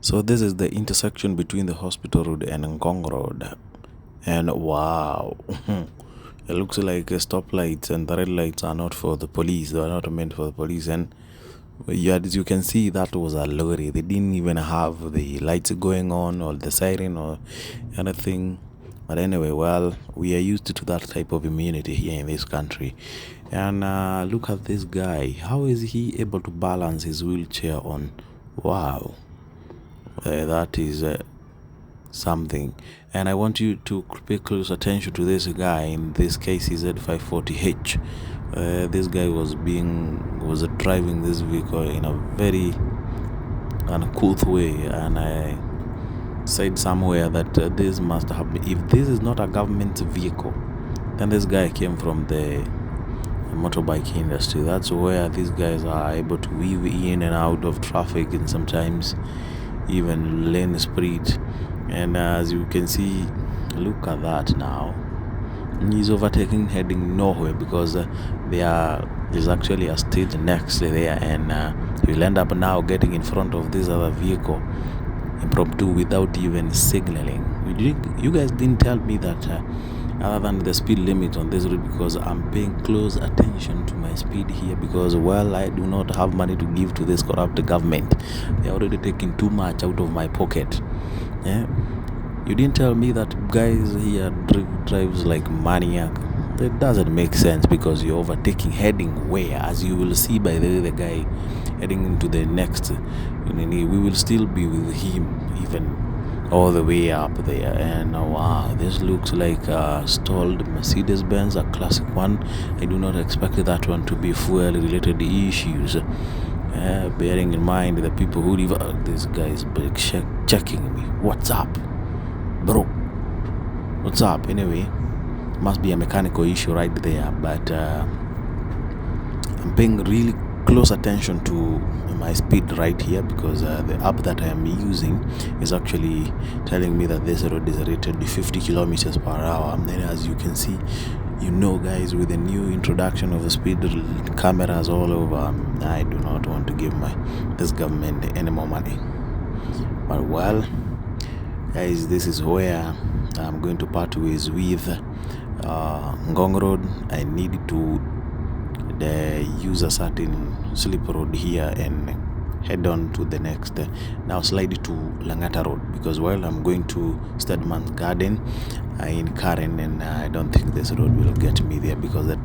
So this is the intersection between the hospital road and Ngong Road. And wow, it looks like stoplights and the red lights are not for the police. They are not meant for the police. And as you can see, that was a lorry. They didn't even have the lights going on or the siren or anything. But anyway, well, we are used to that type of immunity here in this country. And look at this guy. How is he able to balance his wheelchair on? Wow. That is something. And I want you to pay close attention to this guy. In this case, he's at 540H. This guy was driving this vehicle in a very uncouth way, and I said somewhere that this must have been, if this is not a government vehicle, then this guy came from the motorbike industry. That's where these guys are able to weave in and out of traffic, and sometimes even lane speed. And as you can see, look at that now. He's overtaking, heading nowhere, because there's actually a stage next there, and he'll end up now getting in front of this other vehicle impromptu without even signaling. You guys didn't tell me that other than the speed limit on this road, because I'm paying close attention to my speed here, because well, I do not have money to give to this corrupt government. They're already taking too much out of my pocket. You didn't tell me that guys here drives like maniac. That doesn't make sense, because you're overtaking, heading where? As you will see by the guy heading into the next, we will still be with him even all the way up there. And wow, this looks like a stalled Mercedes-Benz, a classic one. I do not expect that one to be fuel related issues, bearing in mind the people who live. This guy is checking me. What's up, bro? What's up? Anyway, must be a mechanical issue right there, but I'm paying really close attention to my speed right here, because the app that I am using is actually telling me that this road is rated 50 kilometers per hour. And then, as you can see, guys, with the new introduction of the speed cameras all over, I do not want to give this government any more money. But well, guys, this is where I'm going to part ways with Ngong Road. I need to use a certain slip road here and head on to the next, now slide to Langata Road, because while I'm going to Stedman's Garden in Karen, and I don't think this road will get me there, because that